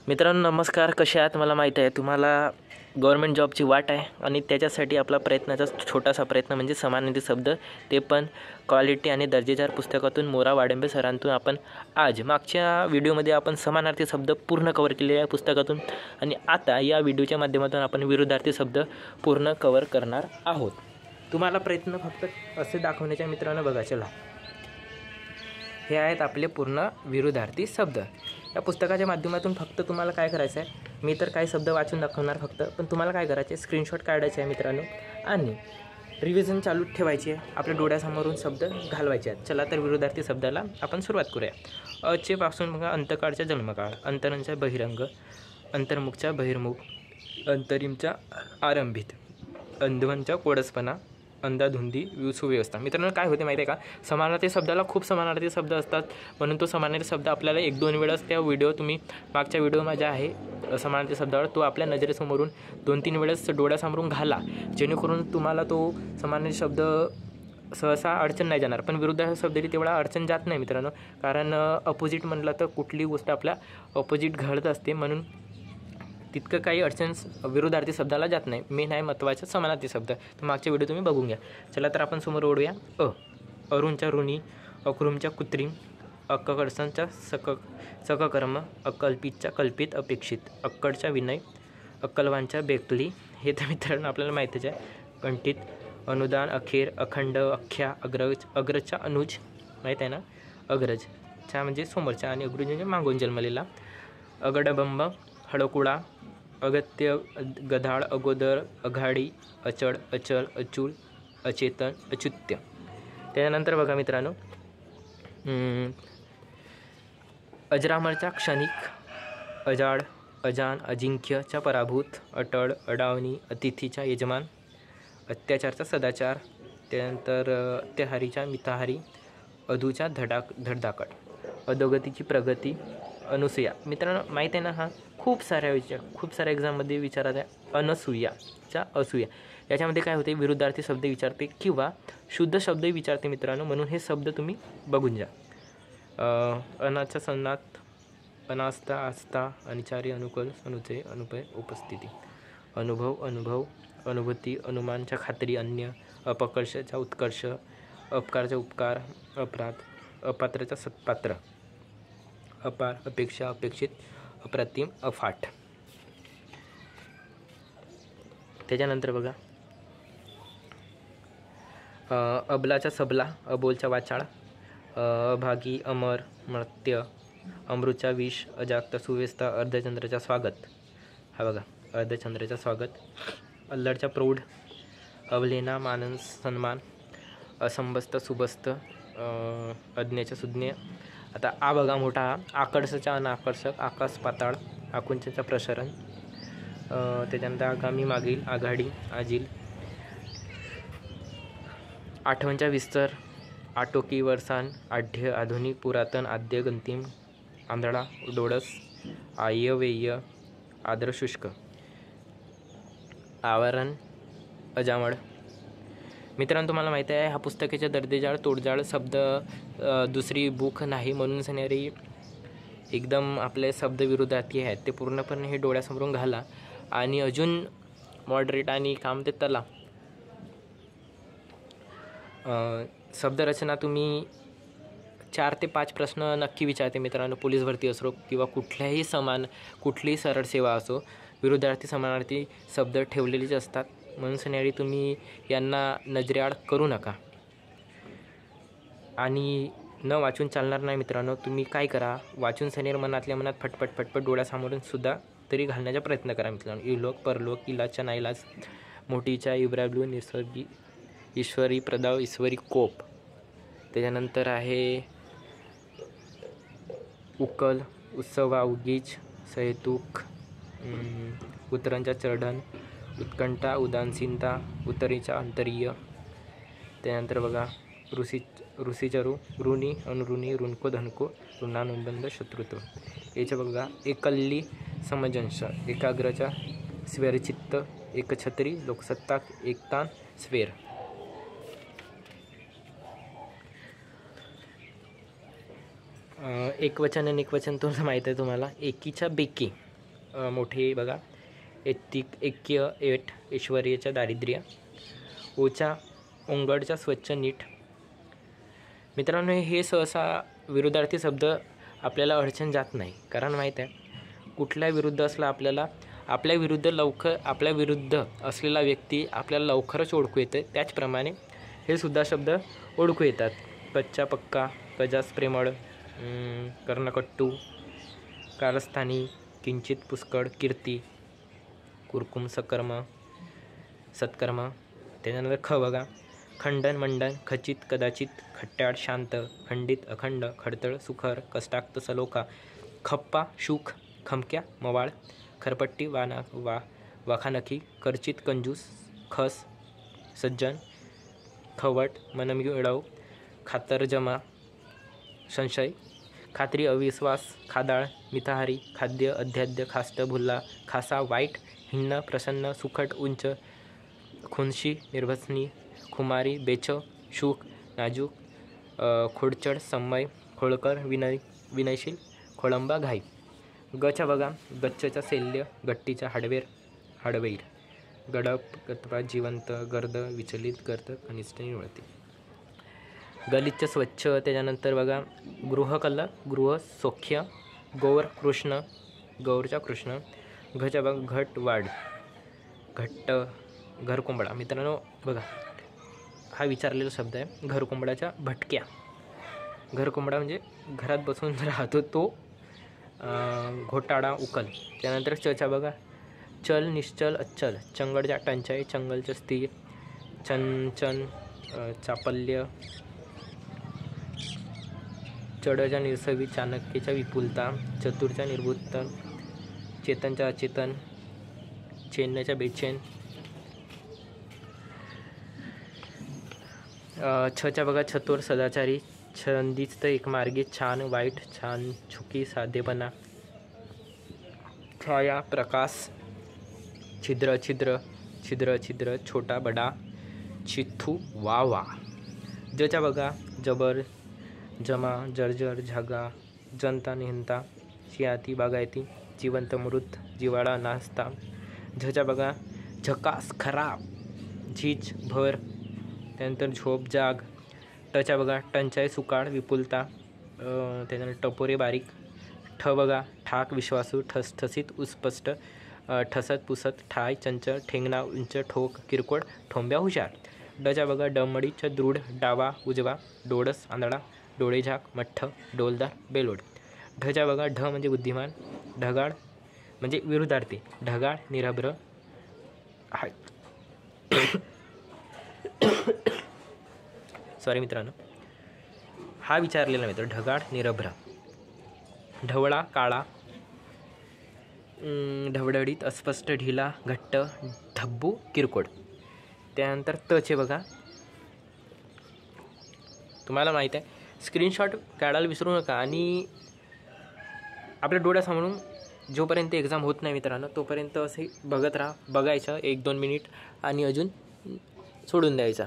मित्रांनो नमस्कार, कसे आहात? मला माहीत आहे तुम्हाला गव्हर्नमेंट जॉबची वाट आहे आणि त्याच्यासाठी आपला प्रयत्नाचा छोटासा प्रयत्न म्हणजे समानार्थी शब्द, ते पण क्वालिटी आणि दर्जेदार पुस्तकातून मोरा वाडंबे सरांतून आपण आज मागच्या व्हिडिओमध्ये आपण समानार्थी शब्द पूर्ण कव्हर केले आहे पुस्तकातून आणि आता या व्हिडिओच्या माध्यमातून आपण विरुद्धार्थी शब्द पूर्ण कव्हर करणार आहोत। तुम्हाला प्रयत्न फक्त असे दाखवण्याच्या मित्रांनो बघा, चला हे आहेत आपले पूर्ण विरुद्धार्थी शब्द। या पुस्तकाच्या माध्यमातून फक्त तुम्हाला काय करायचं आहे, मी तर काही शब्द वाचून दाखवणार फक्त, पण तुम्हाला काय करायचे आहे, स्क्रीनशॉट काढायचे आहे मित्रांनो आणि रिव्हिजन चालू ठेवायची आहे, आपल्या डोळ्यासमोरून शब्द घालवायचे आहेत। चला तर विरुद्धार्थी शब्दाला आपण सुरुवात करूया। अचे पासून बघा, अंतकाळचा जन्मकाळ, अंतरांचा बहिरंग, अंतर्मुखचा बहिर्मुख, अंतरिमचा आरंभित, अंधवनचा कोडसपणा, अंधाधुंदी सुव्यवस्था। मित्रांनो काय होते माहिती आहे का, समानार्थी शब्दाला खूप समानार्थी शब्द असतात, म्हणून तो समानार्थी शब्द आपल्याला 1-2 वेळेस त्या व्हिडिओ तुम्ही मागच्या व्हिडिओ माझ्या आहे समानार्थी शब्दावर, तो आपल्या नजरेसमोरून 2-3 वेळेस डोळ्यासमोरून घाला, जेणेकरून तुम्हाला तो समानार्थी शब्द सहसा अडचण नाही जाणार। पण विरुद्धार्थी शब्दाची तेवढा अडचण जात नाही मित्रांनो, कारण अपोजिट म्हटलं तर कुठली गोष्ट आपल्या अपोजिट घडत असते, म्हणून तितकं काही अडचण विरुद्धार्थी शब्दाला जात नाही। मेन आहे महत्त्वाचा समानार्थी शब्द, तर मागच्या व्हिडिओ तुम्ही बघून घ्या। चला तर आपण समोर ओढूया। अरुणचा ऋणी, अकृमचा कृत्रिम, अक्ककडचा सककर्म, अकल्पितचा कल्पित अपेक्षित, अक्कडचा विनय, अक्कलवांचा बेकली, हे तर मित्रांनो आपल्याला माहितीच आहे। कंठित, अनुदान, अखेर, अखंड, अख्ख्या, अग्रज, अग्रजचा अनुज माहीत आहे ना, अग्रजचा म्हणजे समोरचा आणि अग्रज म्हणजे मागून जन्मलेला, अगडबंब, हडकुळा, अगत्य, गधाळ, अगोदर, अघाडी, अचळ, अचल, अचूल, अचेतन, अच्युत्य। त्यानंतर बघा मित्रांनो, अजरामरचा क्षणिक, अजाड, अजान, अजिंक्यचा पराभूत, अटळ, अडावणी, अतिथीचा यजमान, अत्याचारचा सदाचार, त्यानंतर अत्याहारीचा मिताहारी, अधूचा धडधाकट, अधोगतीची प्रगती, अनुसूया। मित्रांनो माहीत आहे ना, हा खूप साऱ्या एक्झाममध्ये विचारत आहे, अनसूयाचा असूया। याच्यामध्ये काय होते, विरुद्धार्थी शब्द विचारते किंवा शुद्ध शब्द विचारते मित्रांनो, म्हणून हे शब्द तुम्ही बघून जा। अनाचा सन्नात, अनास्था, आस्था, अनिचारी, अनुकूल, अनुचय, अनुपय, उपस्थिती, अनुभव, अनुभूती, अनुमानच्या खात्री, अन्य, अपकर्षाचा उत्कर्ष, अपकारचा उपकार, अपराध, अपात्राचा सत्पात्र, अपार, अपेक्षा, अपेक्षित, अप्रतिम, अफाट। त्याच्यानंतर बघा, अबलाचा सबला, अबोलचा वाचाळ, अभागी, अमर, मर्त्य, अमृतचा विष, अजागता, सुव्यवस्था, अर्धचंद्राचा स्वागत, हा बघा अर्धचंद्राचा स्वागत, अल्लडचा प्रौढ, अवलेना, मानस, सन्मान, असंबस्त, सुबस्त, अज्ञाचा सुज्ञ। आता आ बघा मोठा, आकर्षचा अनाकर्षक, आकाश पाताळ, आकुंचचा प्रसरण, त्याच्यानंतर आगामी, मागील, आघाडी, आजील, आठवणचा विस्तर, आटोकी, वरसान, आढ्य, आधुनिक, पुरातन, आद्य, गंतिम, आंधळा, डोळस, आयव्यय, आद्रशुष्क, आवरण, अजामळ। मित्रांनो तुम्हाला माहिती आहे, हा पुस्तकाच्या दर्जेदार तोडजाळ शब्द दुसरी बुक नाही, म्हणून सणारी एकदम आपले शब्द विरुद्धार्थी आहेत, ते पूर्णपणे हे डोळ्यासमोरून घाला आणि अजून मॉडरेट आणि काम ते तला शब्दरचना तुम्ही 4 ते 5 प्रश्न नक्की विचारते मित्रांनो। पोलीस भरती असो किंवा कुठलीही सरळ सेवा असो, विरुद्धार्थी समानार्थी शब्द ठेवलेलेच असतात, म्हणून सणारी तुम्ही यांना नजरेआड करू नका आणि न वाचून चालणार नाही मित्रांनो। तुम्ही काय करा, वाचून सनेर मनातल्या मनात फटफट डोळ्यासमोरून सुद्धा तरी घालण्याचा प्रयत्न करा मित्रांनो। इलोक, परलोक, इलाजचा नाईलाज, मोठीच्या, इब्राब्लू, निसर्गी, ईश्वरी प्रदाव, ईश्वरी कोप। त्याच्यानंतर आहे उकल, उत्सवा, उगीच, सहेतूक, उतरांचा चढण, उत्कंठा, उदासीनता, उतरीचा अंतरीय। त्यानंतर बघा ऋषीचरू, ऋणी, अनुऋणी, ऋणको, धनको, ऋणानुबंध, शत्रुत्व। याच्या बघा एकल्ली, समजंश, एकाग्रचा स्वेरचित्त, एकछत्री, लोकसत्ताक, एकतान, स्वेर। एकवचन आणि एकवचन तुम्हाला माहीत आहे, तुम्हाला एकीच्या बेकी, मोठे बघा. ऐक्य एट ऐश्वर्याच्या दारिद्र्य. ओच्या ओंगडच्या स्वच्छ नीट. मित्रांनो, हे सहसा विरुद्धार्थी शब्द आपल्याला अडचण जात नाही, कारण माहीत आहे कुठल्या विरुद्ध असला आपल्या विरुद्ध असलेला व्यक्ती आपल्याला लवकरच ओळखू येते. त्याचप्रमाणे हे सुद्धा शब्द ओळखू येतात. कच्चा पक्का, कजास प्रेमळ, कर्णकट्टू, कारस्थानी, किंचित पुष्कळ, कीर्ती, कुरकुम, सत्कर्म. त्याच्यानंतर ख बघा. खंडन, मंडन, खचित, कदाचित, खट्याळ, शांत, खंडित, अखंड, खडतळ, सुखर, कष्टाक्त, सलोखा, खप्पा, शूख, खमक्या, मवाळ, खरपट्टी, वाखानखी, करचित, कंजूस, खस, सज्जन, खवट, मनमिळव, खातरजमा, संशय, खात्री, अविश्वास, खादाळ, मिताहारी, खाद्य, अध्याद्य, खास्ट, भुल्ला, खासा, वाईट, हिन्न, प्रसन्न, सुखट, उंच, खुनशी, निर्भसनी, खुमारी, बेच, शूक, नाजूक, खोडचड, सम्मय, खोळकर, विनयशील, खोळंबा, घाई. गच्या बघा. गच्चच्या शैल्य, गट्टीच्या हाडवैर, गडप, गतपा, जिवंत, गर्द, विचलित, गर्द, कनिष्ठ, निवळते. गलिच्छ, स्वच्छ. त्याच्यानंतर बघा. गृहकल, गृह, सौख्य, गौर, कृष्ण, गौरचा कृष्ण. घच्या बघा. घट, वाढ, घट्ट, घरकोंबडा. मित्रांनो बघा, हा विचारलेला शब्द आहे. घरकोंबडाच्या भटक्या. घरकोंबडा म्हणजे घरात बसून राहतो तो. घोटाळा, उकल. त्यानंतर चच्या बघा. चल, निश्चल, अच्छल, चंगळच्या टंचाई, चंगलच्या स्थिर, चंचन, चापल्य, चढच्या निरसवी, चाणक्याच्या विपुलता, चतुरच्या निर्भुत, चेतनच्या अचेतन, चैन्याच्या बेचैन. छच्या बघा. छतोर, सदाचारी, छंदिस्त, एकमार्गी, छान, वाईट, छान, छुकी, साधेपणा, छाया, प्रकाश, छिद्र, छिद्र, छोटा, बडा, चिथू, वा. जच्या बघा. जबर, जमा, जर्जर, झागा, जनता, नेहंता, शियाती, बागायती, जिवंत, मृत, जिवाळा, नाश्ता. झच्या बघा. झकास, खराब, झीज, भर. त्यानंतर झोप, जाग. टच्या बघा. टंचाई, सुकाळ, विपुलता. त्यानंतर टपोरे, बारीक. ठ बघा. ठाक, विश्वासू, ठसठसीत, उत्स्पष्ट, ठसत, पुसत, ठाय, चंचल, ठेंगणा, उंच, ठोक, किरकोळ, ठोंब्या, हुशार. डच्या बघा. डमडीच, दृढ, डावा, उजवा, डोळस, आंधळा, डोळेझाक, मठ्ठ, डोलदार, बेलोड. ढच्या बघा. ढ म्हणजे बुद्धिमान. ढगाळ म्हणजे विरुद्धार्थी. ढगाळ, निरभ्र. सॉरी मित्रांनो, हा विचारलेला मित्र. ढगाळ, निरभ्र. ढवळा, काळा, ढवढळीत, अस्पष्ट, ढिला, घट्ट, ढब्बू, किरकोळ. त्यानंतर तचे बघा. तुम्हाला माहीत आहे, स्क्रीनशॉट काढायला विसरू नका आणि आपल्या डोळ्यासमोरून जोपर्यंत एक्झाम होत नाही मित्रांनो तोपर्यंत असे बघत राहा. बघायचं 1-2 मिनिट आणि अजून सोडून द्यायचा.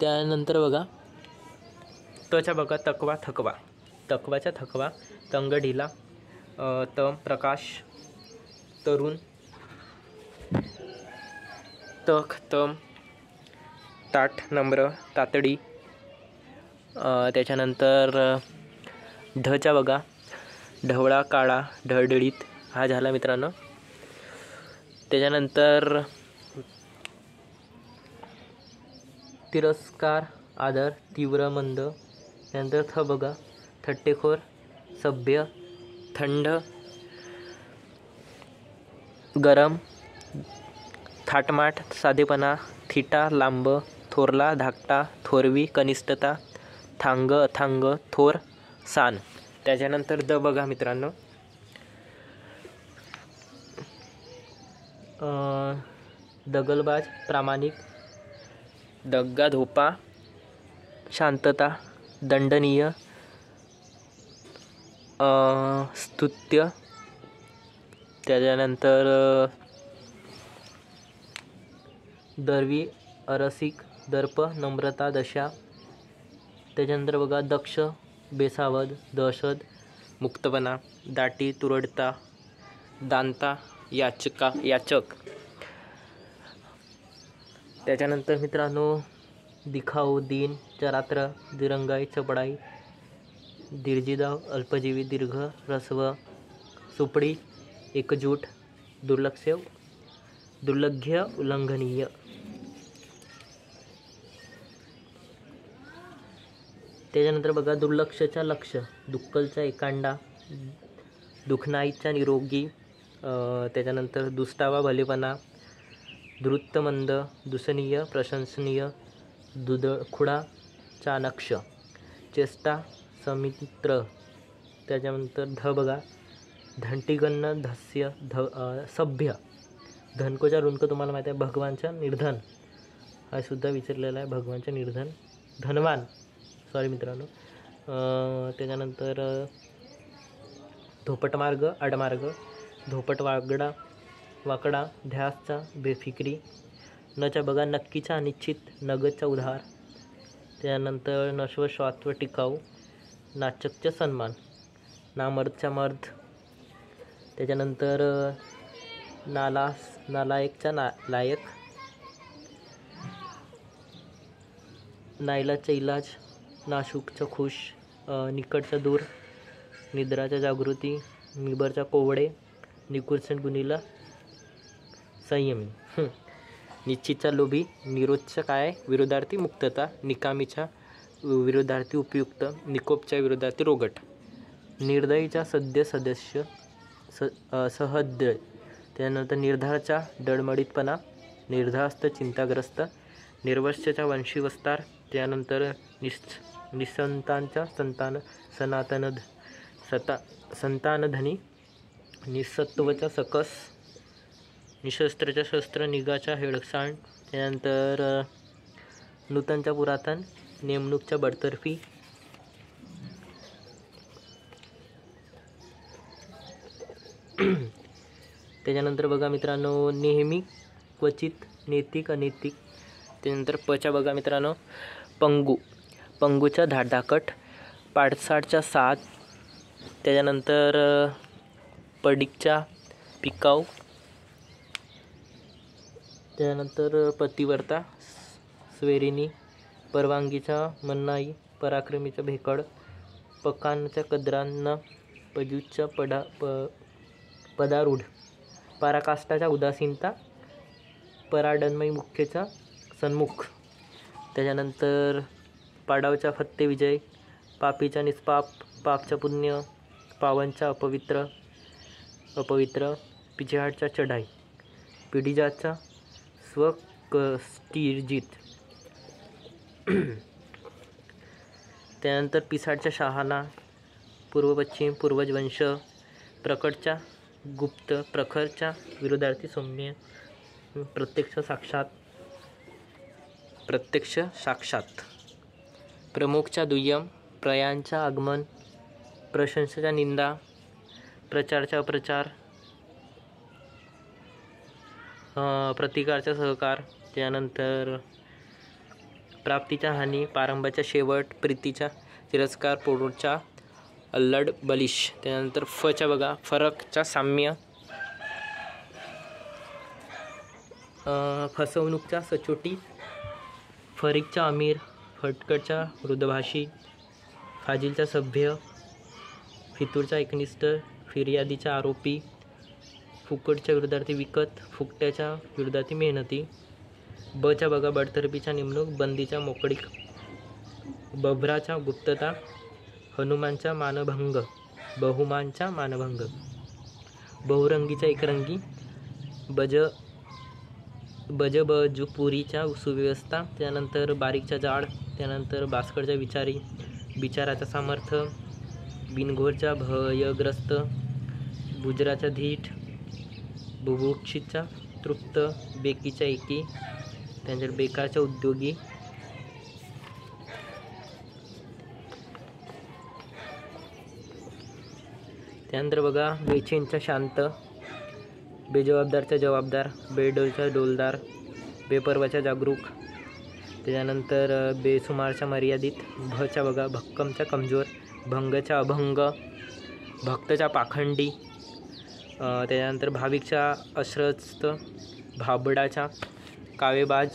त्यानंतर बघा. तच्या बघा. तकवा, थकवा, तकवाच्या थकवा, तंग, ढिला, तम, प्रकाश, तरुण, तख, तम, ताठ, नम्र, तातडी. त्याच्यानंतर ढच्या बघा. ढवळा, काळा, ढळढळीत. हा झाला मित्रांनो. त्याच्यानंतर तिरस्कार, आदर, तीव्र, मंद. त्यानंतर थ बघा. थट्टेखोर, सभ्य, थंड, गरम, थाटमाट, साधेपणा, थिटा, लांब, थोरला, धाकटा, थोरवी, कनिष्ठता, थांग, अथांग, थोर, सान. त्याच्यानंतर द बघा मित्रांनो. दगलबाज, प्रामाणिक, दग्गा, धोपा, शांतता, दंडनीय, स्तुत्य. त्याच्यानंतर दर्वी, अरसिक, दर्प, नम्रता, दशा. त्याच्यानंतर बघा. दक्ष, बेसावध, दहशत, मुक्तपणा, दाटी, तुरडता, दांता याचक. त्याच्यानंतर मित्रांनो दिखाऊ, दिन, चरात्र, दिरंगाई, चपडाई, दीर्घिदाव, अल्पजीवी, दीर्घ, ऱ्हस्व, सुपडी, एकजूट, दुर्लक्ष्य, उल्लंघनीय. त्याच्यानंतर बघा दुर्लक्षचा लक्ष, दुक्कलचा एकांडा, दुखनाईचा निरोगी. त्याच्यानंतर दुस्तावा, भलेपणा, धृतमंद, दुसनीय, प्रशंसनीय, दुधखुडा, चाणक्य, चेष्टा, समित्र. त्याच्यानंतर ध बघा धंटीगन्न, धस्य, सभ्य. धनकोचा रुणको तुम्हाला माहिती आहे, भगवानच्या निर्धन हा सुद्धा विचारलेला आहे, भगवानच्या निर्धन. धनवान सॉरी मित्रांनो. त्याच्यानंतर धोपटमार्ग, आडमार्ग, धोपट वाकडा, ध्यासचा, बेफिक्री. नच्या बघा नक्कीचा, अनिश्चित, नगदचा उधार. त्यानंतर नश्व, स्वात्व, टिकाऊ, नाचकचा सन्मान, नामर्दचा मर्द. त्याच्यानंतर नालायकचा लायक, नाईलाजचा इलाज, नाशुकचा खुश, निकटचा दूर, निद्राचा जागृती, निबरचा कोवडे, निकुरसट गुणीला संयमी. निश्चितचा लोभी, निरोधचा काय विरोधार्थी मुक्तता, निकामीच्या विरोधार्थी उपयुक्त, निकोपच्या विरोधार्थी रोगट, निर्दयीचा सदस्य सहृदय. त्यानंतर निर्धारचा डळमळीतपणा, निर्धास्त, चिंताग्रस्त, निर्वस्यचा वंशीवस्तार. त्यानंतर निसंतांचा संतानधनी, निसत्वचा सकस, निशस्त्रचा शस्त्र, निगाचा हेळसांड. त्यानंतर नूतनचा पुरातन, नेमणूकच्या बडतर्फी. त्याच्यानंतर बघा मित्रांनो नेहमी, क्वचित, नैतिक, अनैतिक. त्यानंतर पचा बघा मित्रांनो पंगूचा धाकट, पाडसाडचा साथ. त्याच्यानंतर पडीकचा पिकाऊ. त्यानंतर पतिवर्ता, स्वेरिनी, परवानगीचा मन्नाई, पराक्रमीचा भेकड, पकानचा कद्रान्न, पजूचा पदारूढ, पराकाष्ठाचा उदासीनता, पराडन्मयी मुख्यचा सन्मुख. त्याच्यानंतर पाडावचा फत्ते विजय, पापीचा निष्पाप, पापचा पुण्य, पावनचा अपवित्र, पिछाडचा चढाई, पिढीजाचा स्वकस्टिर्जित. त्यानंतर पिसाडचा शहाणा, पूर्व पश्चिम, पूर्वज वंश, प्रकटचा गुप्त, प्रखरच्या विरोधार्थी सौम्य, प्रत्यक्ष साक्षात, प्रमुखचा दुय्यम, प्रयांचा आगमन, प्रशंसेचा निंदा, प्रचारचा अप्रचार, प्रतिकारचा सहकार. त्यानंतर प्राप्तीचा हानी, प्रारंभाचा शेवट, प्रीतीचा तिरस्कार, पोटचा अल्लड बलिश. त्यानंतर फचा बघा फरकचा साम्य, फसवणूकचा सचोटी, फरीकचा अमीर, फटकटचा मृदभाषी, फाजीलचा सभ्य, फितूरचा एकनिष्ठ, फिर्यादीचा आरोपी, फुकटच्या विरोधार्थी विकत, फुकट्याच्या विरोधार्थी मेहनती. बचा बघा बडतर्फीचा नेमणूक, बंदीचा मोकळीक, बभराचा गुप्तता, हनुमानचा मानभंग, बहुमानचा मानभंग, बहुरंगीचा एकरंगी, बजबजुपुरीचा सुव्यवस्था. त्यानंतर बारीकचा जाळ. त्यानंतर बास्कडचा विचारी, विचाराचा सामर्थ्य, बिनघोरचा भयग्रस्त, बुजराचा धीट, बुभुक्षितचा तृप्त, बेकीचा एकी. त्यानंतर बेकारचा उद्योगी. त्यानंतर बघा बेचैनचा शांत, बेजबाबदारचा जबाबदार, बेडोलचा डोलदार, बेपर्वाचा जागरूक. त्याच्यानंतर बेसुमारचा मर्यादित. भचा बघा भक्कमचा कमजोर, भंगचा अभंग, भक्तचा पाखंडी, त्याच्यानंतर भाविकच्या अश्रस्त भाबडाच्या कावेबाज,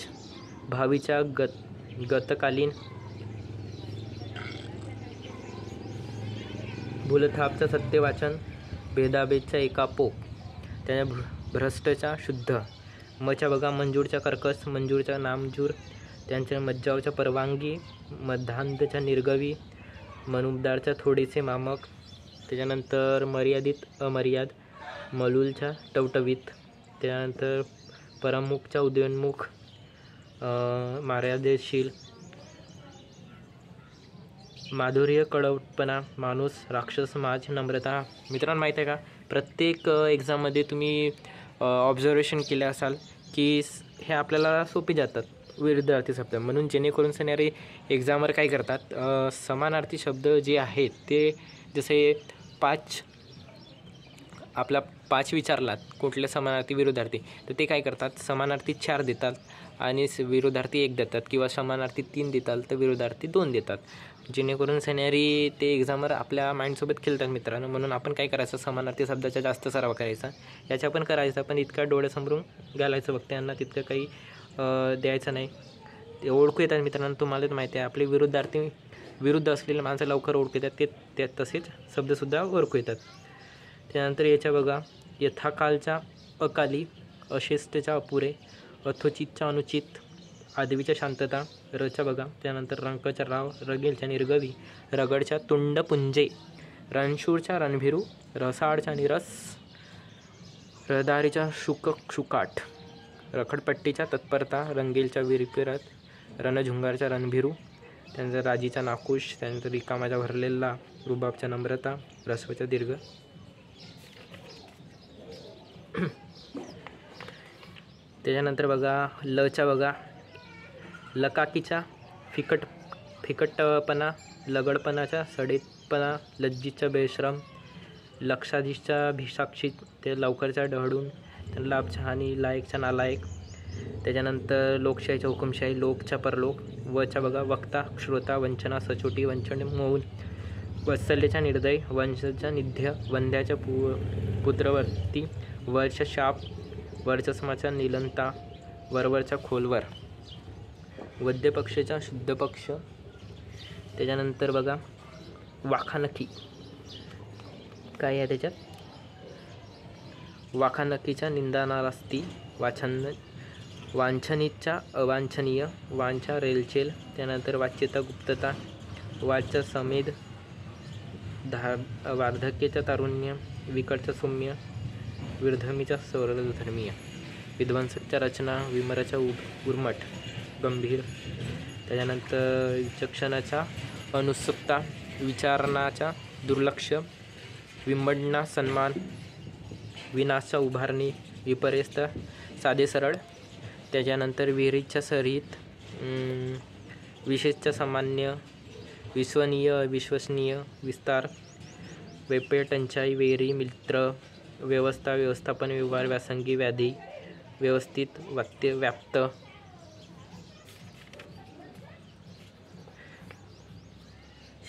भावीच्या गतकालीन, भूलथापचा सत्यवाचन, भेदाभेदचा एकापोक, त्याच्या भ्रष्टच्या शुद्ध, मच्या बघा मंजूरच्या कर्कश, मंजूरच्या नामजूर, त्यांच्या मज्जावच्या परवानगी, मध्यांतच्या निर्गवी, मनुबदारच्या थोडेसे मामक, त्याच्यानंतर मर्यादित अमर्याद, मलूलच्या टवटवीत, त्यानंतर परमुखच्या उदयोन्मुख, मर्यादेशील, माधुर्य कडवटपणा, माणूस, राक्षस, माज, नम्रता. मित्रांनो माहीत आहे का, प्रत्येक एक्झाममध्ये तुम्ही ऑब्झर्वेशन केले असाल की हे आपल्याला सोपे जातात विरुद्धार्थी शब्द, म्हणून जेणेकरून सणारे एक्झामवर काय करतात, समानार्थी शब्द जे आहेत ते जसे 5 विचारलात कुठल्या समानार्थी विरुद्धार्थी, तर ते काय करतात समानार्थी 4 देतात आणि विरुद्धार्थी 1 देतात, किंवा समानार्थी 3 देतात तर विरुद्धार्थी 2 देतात, जेणेकरून सणारी ते एक्झामवर आपल्या माइंडसोबत खेळतात मित्रांनो. म्हणून आपण काय करायचं, समानार्थी शब्दाचा जास्त सराव करायचा, याच्या पण करायचा, पण इतका डोळ्यासमोरून घालायचं फक्त यांना, तितकं काही द्यायचं नाही. ते ओळखू येतात मित्रांनो, तुम्हाला माहिती आहे आपले विरुद्ध असलेले माणसं लवकर ओळखू येतात, ते तसेच शब्दसुद्धा ओळखू येतात. त्यानंतर याच्या बघा यथाकालच्या अकाली, अशिष्टच्या अपुरे, अथोचितच्या अनुचित, आदवीच्या शांतता, रच्या बघा, त्यानंतर रंकच्या राव, रगेलच्या निर्गवी, रगडच्या तुंडपुंजे, रणशूरच्या रणभिरू, रसाळच्या निरस, रहदारीच्या शुकाट, रखडपट्टीच्या तत्परता, रंगेलच्या विरपिरत, रणझुंगारच्या रणभिरू, त्यानंतर राजीचा नाखुश, त्यानंतर रिकामाच्या भरलेला, रुबाबच्या नम्रता, रस्वाच्या दीर्घ. त्याच्यानंतर बघा लच्या बघा लकाकीचा फिकटपणा, लगडपणाचा सडेतपणा, लज्जीचा बेश्रम, लक्षाधीशच्या भिसाक्षित, ते लवकरच्या डहडून, लाभच्या हानी, लायकच्या नालायक. त्याच्यानंतर लोकशाहीच्या हुकुमशाही, लोकच्या परलोक, वच्या बघा वक्ता, श्रोता, वंचना, सचोटी, वंचन, मौन, वत्सल्याच्या निर्दय, वंशच्या निध्य, वंध्याच्या पुत्रवर्ती, वरच्या शाप, वर्चस्माचा निलंता, वरवरच्या खोलवर, वद्यपक्षाचा शुद्ध पक्ष. त्याच्यानंतर बघा वाखानकी, काय आहे त्याच्यात, वाखानकीच्या निंदानारास्ती, वांछनीच्या अवांछनीय, वांछा रेलचेल, त्यानंतर वाच्यता गुप्तता, वाच्या समेध, वार्धक्याच्या तारुण्य, विकटच्या सौम्य, विर्धमीच्या सर्वधर्मीय, विध्वंसकच्या रचना, विमराच्या उर्मट, गंभीर. त्याच्यानंतर विचक्षणाच्या अनुत्सुकता, विचारणाच्या दुर्लक्ष, विंबडणा सन्मान, विनाशच्या उभारणी, विपर्यस्त साधे सरळ. त्याच्यानंतर विहिरीच्या सरीत, विशेषच्या सामान्य, विश्वनीय अविश्वसनीय, विस्तार, वेपेय टंचाई, वेरी, मित्र, व्यवस्था, व्यवस्थापन, व्यवहार, व्यासंगी, व्याधी, व्यवस्थित, वाक्य, व्याप्त.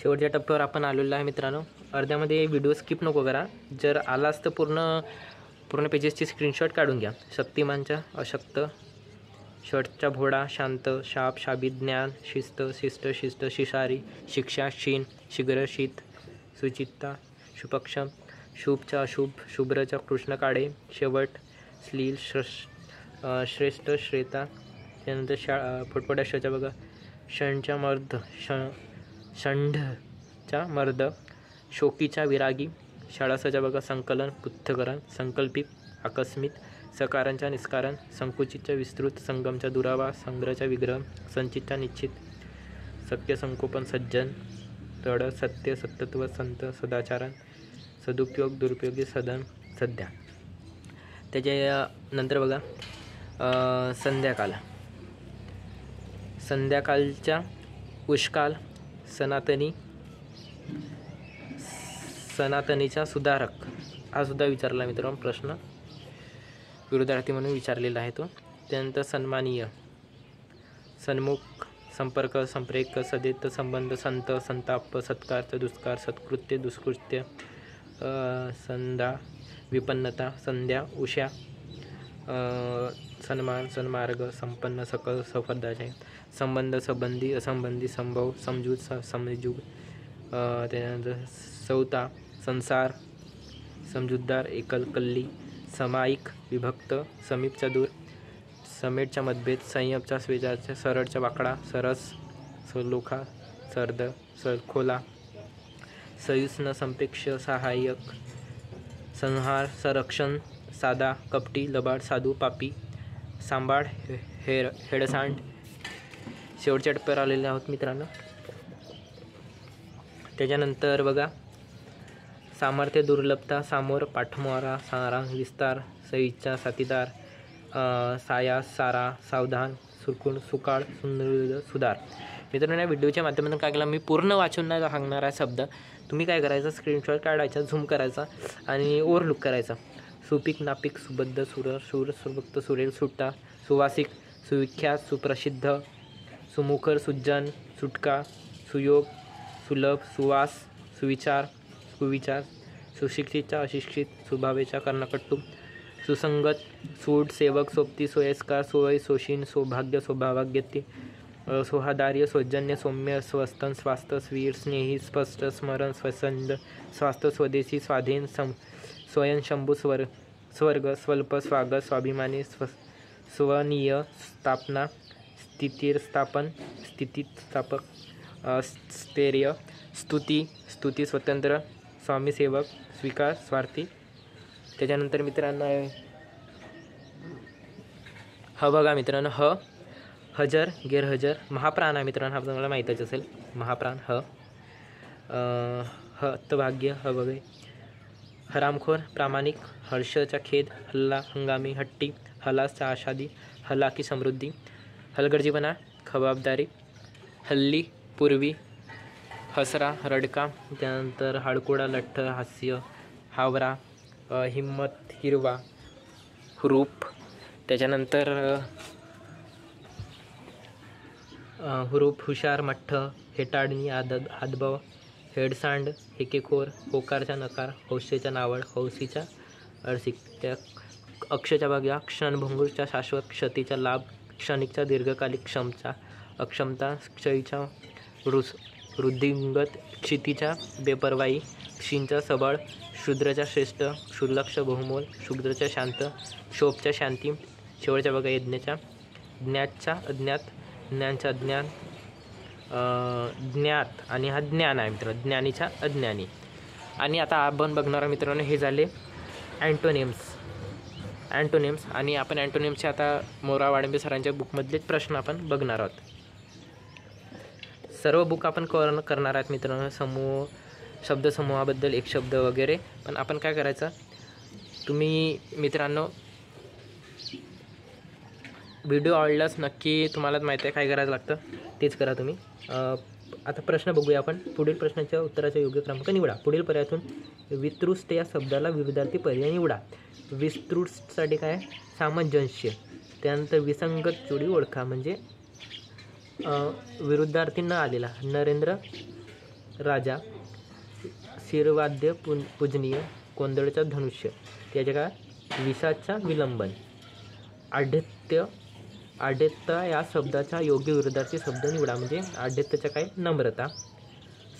शेवटच्या टप्प्यावर आपण आलेलो आहे मित्रांनो. अर्ध्यामध्ये व्हिडिओ स्किप नको करा, जर आलाच तर पूर्ण पेजेसची स्क्रीनशॉट काढून घ्या. शक्तिमानच्या अशक्त, षटच्या भोळा, शांत, शाप, शाबीत, ज्ञान, शिस्त, शिष्ट, शिशारी, शिक्षा, शीन, शीघ्र, शीत, सुचित्ता, शुपक्षम, शुभच्या अशुभ, शुभ्रच्या कृष्ण काळे, शेवट, श्लील, श्रेष्ठ, श्रेता. त्यानंतर फुटफुट्याच्या बघा षणच्या मर्द, षंढच्या मर्द, शोकीच्या विरागी, शाळासाच्या बघा संकलन, पृथ्थकरण, संकल्पित, आकस्मित, सकारांच्या निस्कारण, संकुचितच्या विस्तृत, संगमच्या दुरावा, संग्रहच्या विग्रह, संचितच्या निश्चित, सत्य संकोपन, सज्जन, तड, सत्य, सत्यत्व, संत, सदाचारण, सदुपयोग, दुरुपयोगी, सदन, सध्या. त्याच्यानंतर बघा संध्याकाळच्या उष्काल, सनातनीचा सुधारक, हा सुद्धा विचारला मित्रांनो प्रश्न, विरुद्धार्थी म्हणून विचारलेला आहे तो. त्यानंतर सन्मानीय, सन्मुख, संपर्क, संप्रेरक, सदेत, संबंध, संत, संताप, सत्कार, दुष्कार, सत्कृत्य, दुष्कृत्य, संधा, विपन्नता, संध्या, उषा, सन्मान, सन्मार्ग, संपन्न, सकल, सफरदाचे, संबंध, संबंधी, असंबंधी, संभव, समजूत, समजूग, त्यानंतर सौता, संसार, समजूतदार, एकल, कल्ली, समायिक, विभक्त, समीपचा दूर, समेटचा मतभेद, संयमचा स्वेचारचा, सरळचा वाकडा, सरस, सलोखा, सर्द, सखोला, सयुष्ण, संपेक्ष, सहाय्यक, संहार, संरक्षण, साधा, कपटी, लबाड, साधू, पापी, सांबाड, हेडसांड. शेवटच्या टप्प्यावर आलेले आहोत मित्रांनो. त्याच्यानंतर बघा सामर्थ्य, दुर्लभता, सामोर, पाठमोरा, सारांग, विस्तार, सईचा, साथीदार, सायास, सारा, सावधान, सुरकुण, सुकाळ, सुंदर, सुधार. मित्रांनो, या व्हिडिओच्या माध्यमातून काय केलं, मी पूर्ण वाचून नाही सांगणार आहे शब्द. तुम्ही काय करायचं, स्क्रीनशॉट काढायचा, झूम करायचा आणि ओव्हरलुक करायचा. सुपीक, नापिक, सुबद्ध, सुर, शूर, सुरभक्त, सुरेल, सुट्टा, सुवासिक, सुविख्यात, सुप्रसिद्ध, सुमुखर, सुज्जन, सुटका, सुयोग, सुलभ, सुवास, सुविचार, कुविचार, सुशिक्षितचा, अशिक्षित, सुभावेचा, कर्णकट्टू, सुसंगत, सूड, सेवक, सोबती, सोयस्कार, सोय, सोशीन, सौभाग्य, सौभाग्यते, सोहादार्य, सौजन्य, सौम्य, स्वस्तन, स्वास्थ्य, स्वीर, स्नेही, स्पष्ट, स्मरण, स्वसंद, स्वास्थ्य, स्वदेशी, स्वाधीन, स्वयंशंभू, स्वर्ग, स्वल्प, स्वागत, स्वाभिमानी, स्वनीय, स्थापना, स्थितीस्थापन, स्थितीस्थापक, स्थैर्य, स्तुती, स्तुती, स्वतंत्र, स्वामी सेवक, स्वीकार, स्वार्थी. त्याच्यानंतर मित्रांनो ह बघा मित्रांनो, हजर, गैरहजर, महाप्राण आहे मित्रांनो, हा तुम्हाला माहीतच असेल. महाप्राण, हतभाग्य, बघे, हरामखोर, प्रामाणिक, हर्षचा खेद, हल्ला, हंगामी, हट्टी, हलासचा आशादी, हलाकी, समृद्धी, हलगर्जीपणा, खबाबदारी, हल्ली, पूर्वी, हसरा, रडका. त्यानंतर हाडकोडा, लठ्ठ, हास्य, हावरा, हिम्मत, हिरवा, हुरूप. त्याच्यानंतर हुरूप, हुशार, मठ्ठ, हेटाडणी, हातभाव, हेडसांड, हेकेखोर, होकारचा नकार, हौशेचा नावड, हौसीचा अरसिक. त्या अक्षच्या बघा, क्षणभंगूरचा शाश्वत, क्षतीचा लाभ, क्षणिकचा दीर्घकालिक, क्षमचा अक्षमता, क्षयीचा वृद्धिंगत, क्षितीचा बेपरवाई, क्षीणचा सबळ, शूद्राचा श्रेष्ठ, क्षुल्लक्ष बहुमोल, शूद्राचा शांत, शोभच्या शांती. शेवटच्या बघा यज्ञाचा, ज्ञातचा अज्ञात, ज्ञानचा ज्ञान, ज्ञात आणि हा ज्ञान आहे मित्र, ज्ञानीचा अज्ञानी. आणि आता आपण बघणार मित्रांनो हे झाले अँटोनिम्स. आणि आपण अँटोनिम्सचे आता मोरा वाडंबे सरांच्या बुकमधलेच प्रश्न आपण बघणार आहोत. सर्व बुक आपण करणार आहेत मित्रांनो, शब्दसमूहाबद्दल एक शब्द वगैरे. पण आपण काय करायचं, तुम्ही मित्रांनो व्हिडिओ आवडलाच नक्की, तुम्हालाच माहिती आहे काय करायचं लागतं, तेच करा तुम्ही. आता प्रश्न बघूया आपण. पुढील प्रश्नाच्या उत्तराचा योग्य क्रमांक निवडा. पुढील पर्यायातून विस्तृत या शब्दाला विरुद्धार्थी पर्याय निवडा. विस्तृतसाठी काय, सामंजस्य. त्यानंतर विसंगत जोडी ओळखा, म्हणजे विरुद्धार्थी न आलेला. नरेंद्र राजा, शिरवाद्य पूजनीय, कोंदळचा धनुष्य. त्याच्या काय, विसाचा विलंबन. आढ्यत्य या शब्दाचा योग्य विरुद्धार्थी शब्द निवडा, म्हणजे आढ्यत्याचा काय, नम्रता.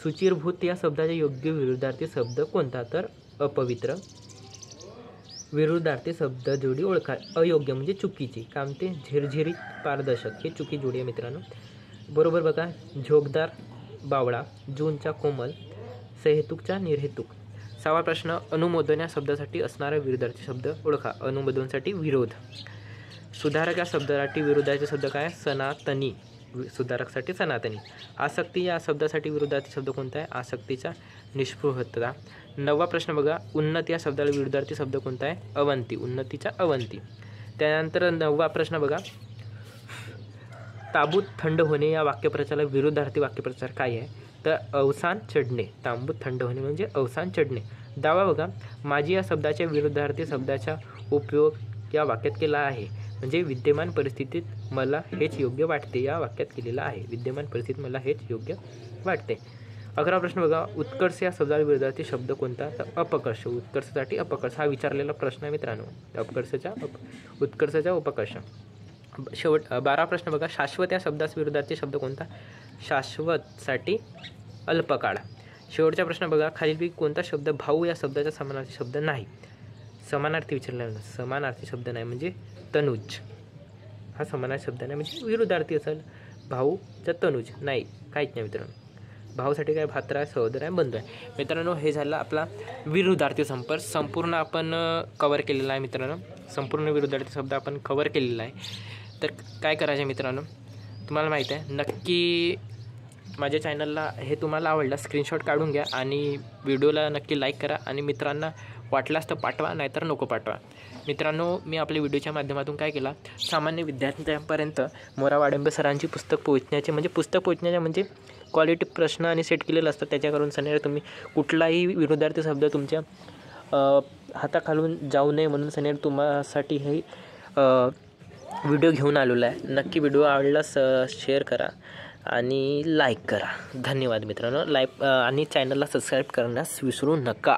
शुचिरभूत या शब्दाचा योग्य विरुद्धार्थी शब्द कोणता, तर अपवित्र. विरुद्धार्थी शब्द जोडी ओळखा. अयोग्य म्हणजे चुकीची. काम ते झिरझिरीत, पारदर्शक, हे चुकी जोडी आहे मित्रांनो. बरोबर बघा, झोकदार, बावळा, जूनचा कोमल, सहेतुकचा निर्हेतुक. 6वा प्रश्न, अनुमोदन या शब्दासाठी असणारा विरुद्धार्थी शब्द ओळखा. अनुमोदनसाठी विरोध. सुधारक या शब्दासाठी विरुद्धार्थी शब्द काय, सनातनी. सुधारकसाठी सनातनी. आसक्ती या शब्दासाठी विरुद्धार्थी शब्द कोणता आहे, आसक्तीचा निष्पृहता. 9वा प्रश्न बघा, उन्नती या शब्दाला विरुद्धार्थी शब्द कोणता आहे, अवंती. उन्नतीचा अवंती. त्यानंतर 9वा प्रश्न बघा, ताबूत थंड होणे या वाक्यप्रचाराला विरुद्धार्थी वाक्यप्रचार काय आहे, तर अवसान चढणे. तांबूत थंड होणे म्हणजे अवसान चढणे. 10वा बघा, माझी या शब्दाच्या विरुद्धार्थी शब्दाचा उपयोग या वाक्यात केला आहे, म्हणजे विद्यमान परिस्थितीत मला हेच योग्य वाटते या वाक्यात केलेला आहे. विद्यमान परिस्थितीत मला हेच योग्य वाटते. 11 प्रश्न बघा, उत्कर्ष या शब्दाला विरोधार्थी शब्द कोणता? तर अपकर्ष. उत्कर्षासाठी अपकर्ष हा विचारलेला प्रश्न आहे मित्रांनो. उत्कर्षाच्या उपकर्ष. शेवट 12 प्रश्न बघा, शाश्वत या शब्दास विरोधार्थी शब्द कोणता? शाश्वतसाठी अल्पकाळ. शेवटचा प्रश्न बघा, खालीलपैकी कोणता शब्द भाऊ या शब्दाचा समानार्थी शब्द नाही? समानार्थी विचारलेला, समानार्थी शब्द नाही म्हणजे तनुज हा समानार्थी शब्द नाही, म्हणजे विरुद्धार्थी असेल. भाऊचा तनुज नाही, काहीच नाही मित्रांनो. भाऊसाठी काय? भात्रा आहे, सहोदर आहे, बंधू आहे. मित्रांनो हे झालं आपला विरुद्धार्थी संपर्क संपूर्ण आपण कवर केलेला आहे मित्रांनो. संपूर्ण विरुद्धार्थी शब्द आपण कवर केलेला आहे. तर काय करायचं मित्रांनो, तुम्हाला माहीत आहे, नक्की माझ्या चॅनलला हे तुम्हाला आवडलं स्क्रीनशॉट काढून घ्या आणि व्हिडिओला नक्की लाईक करा आणि मित्रांना वाटलास तर पाठवा, नाहीतर नको पाठवा. मित्रांनो मी आपल्या व्हिडिओच्या माध्यमातून काय केला, सामान्य विद्यार्थ्यांपर्यंत मोरा वाडंबे सरांची पुस्तक पोहोचण्याचे म्हणजे क्वालिटी प्रश्न आणि सेट केलेलं असतं. त्याच्याकरून सनेर तुम्ही कुठलाही विरुद्धार्थी शब्द तुमच्या हाताखालून जाऊ नये म्हणून सनेर तुम्हासाठी हे व्हिडिओ घेऊन आलेला आहे. नक्की व्हिडिओ आवडल्यास शेअर करा आणि लाईक करा. धन्यवाद मित्रांनो. आणि चॅनलला सबस्क्राईब करण्यास विसरू नका.